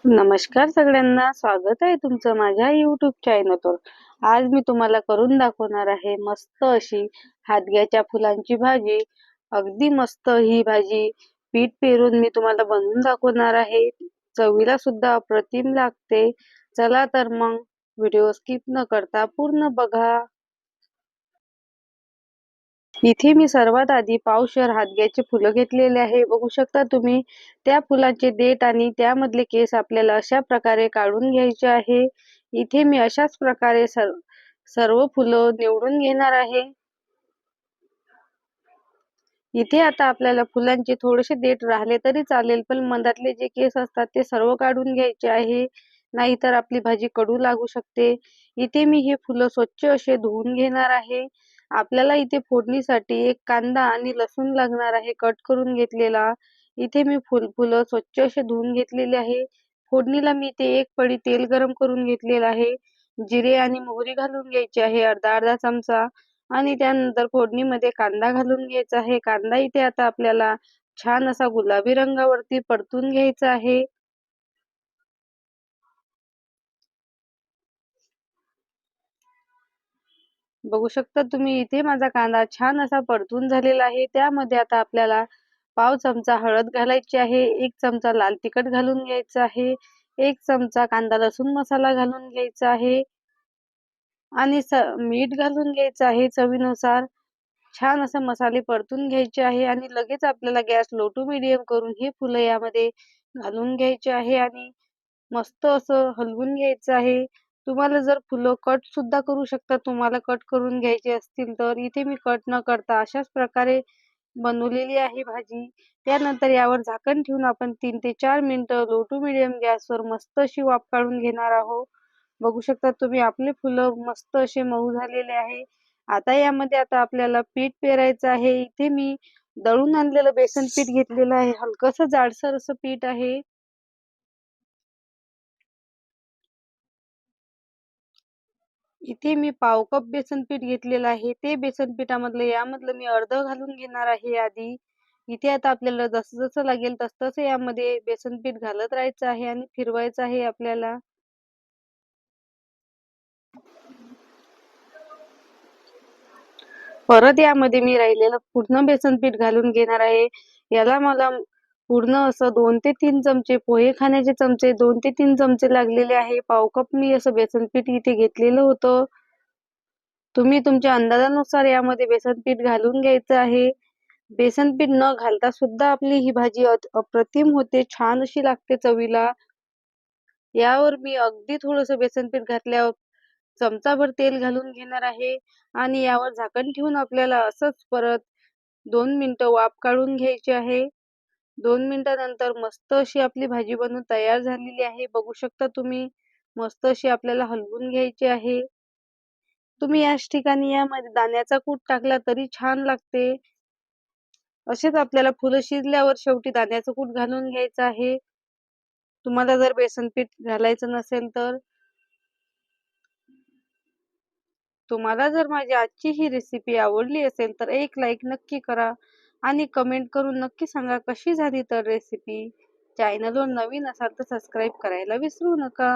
नमस्कार सगळ्यांना, स्वागत आहे तुमचं माझ्या YouTube चॅनलवर. आज मी तुम्हाला करून दाखवणार आहे मस्त अशी हादग्याच्या फुलांची भाजी. अगदी मस्त ही भाजी पीठ पेरून मी तुम्हाला बनवून दाखवणार आहे. चवीला सुद्धा अप्रतिम लागते. चला तर मग व्हिडिओ स्किप न करता पूर्ण बघा. इथे मी सर्वात आधी पावशेर हादग्याचे फुलं घेतलेले आहे. बघू शकता तुम्ही. त्या फुलाचे देठ आणि त्यामधले केस आपल्याला अशा प्रकारे काढून घ्यायचे आहे. इथे मी अशाच प्रकारे सर्व फुलं निवडून घेणार आहे. इथे आता आपल्याला फुलांचे थोडेसे देठ राहिले तरी चालेल, पण मधातले जे केस असतात ते सर्व काढून घ्यायचे आहे, नाहीतर आपली भाजी कडू लागू शकते. इथे मी हे फुलं स्वच्छ असे धुवून घेणार आहे. आपल्याला इथे फोडणीसाठी एक कांदा आणि लसूण लागणार आहे कट करून घेतलेला. इथे मी फुलं स्वच्छ असे धुवून घेतलेले आहे. फोडणीला मी इथे एक पळी तेल गरम करून घेतलेलं आहे. जिरे आणि मोहरी घालून घ्यायची आहे अर्धा चमचा. आणि त्यानंतर फोडणीमध्ये कांदा घालून घ्यायचा आहे. कांदा इथे आता आपल्याला छान असा गुलाबी रंगावरती परतून घ्यायचा आहे. बघू शकता तुम्ही इथे माझा कांदा छान असा परतून झालेला आहे. त्यामध्ये आता आपल्याला पाव चमचा हळद घालायची आहे, 1 चमचा लाल तिखट घालून घ्यायचं आहे, 1 चमचा कांदा लसूण मसाला घालून घ्यायचा आहे आणि मीठ घालून घ्यायचं आहे चवीनुसार. छान असे मसाले परतून घ्यायचे आहे आणि लगेच आपल्याला गॅस लो टू मीडियम करून हे फुलं यामध्ये घालून घ्यायचे आहे आणि मस्त असं हलवून घ्यायचं आहे. तुम्हाला जर फुलं कट सुद्धा करू शकता, तुम्हाला कट करून घ्यायचे असतील तर. इथे मी कट न करता अशाच प्रकारे बनवलेली आहे भाजी. त्यानंतर यावर झाकण ठेवून आपण 3 ते 4 मिनिटं लो टू मीडियम गॅसवर मस्त अशी वाफ काढून घेणार आहोत. बघू शकता तुम्ही आपले फुलं मस्त असे मऊ झालेले आहे. आता यामध्ये आपल्याला पीठ पेरायचं आहे. इथे मी दळून आणलेलं बेसन पीठ घेतलेलं आहे. हलकसं जाडसर असं पीठ आहे. इथे मी पाव कप बेसन पीठ घेतलेलं आहे. ते बेसन पिठामधलं यामधलं मी अर्धं घालून घेणार आहे आधी. इथे आता आपल्याला जसं-जसं लागेल तसं-तसं यामध्ये बेसन पीठ घालत राहायचं आहे आणि फिरवायचं आहे आपल्याला. परत यामध्ये मी राहिलेलं पूर्ण बेसन पीठ घालून घेणार आहे. याला मला पूर्ण असं 2 ते 3 चमचे पोहे खाण्याचे चमचे 2 ते 3 चमचे लागलेले आहे. पाव कप मी असं बेसन पीठ इथे घेतलेलं होतं. तुम्ही तुमच्या अंदाजानुसार यामध्ये बेसन पीठ घालून घ्यायचं आहे. बेसन पीठ न घालता सुद्धा आपली ही भाजी अप्रतिम होते, छान अशी लागते चवीला. यावर मी अगदी थोडंसं बेसन पीठ घातल्यावर चमचाभर तेल घालून घेणार आहे आणि यावर झाकण ठेवून आपल्याला असंच परत 2 मिनिटं वाफ काढून घ्यायची आहे. 2 मिनिटानंतर मस्त अशी आपली भाजी बनून तयार झालेली आहे. बघू शकता तुम्ही. मस्त अशी आपल्याला हलवून घ्यायची आहे. तुम्ही याच ठिकाणी यामध्ये दाण्याचा कूट टाकला तरी छान लागते. असेच आपल्याला फुलं शिजल्यावर शेवटी दाण्याचं कूट घालून घ्यायचं आहे. तुम्हाला जर बेसन पीठ घालायचं नसेल तर. तुम्हाला जर माझी आजची ही रेसिपी आवडली असेल तर एक लाईक नक्की करा आणि कमेंट करून नक्की सांगा कशी झाली तर रेसिपी. चॅनलवर नवीन असाल तर सबस्क्राईब करायला विसरू नका.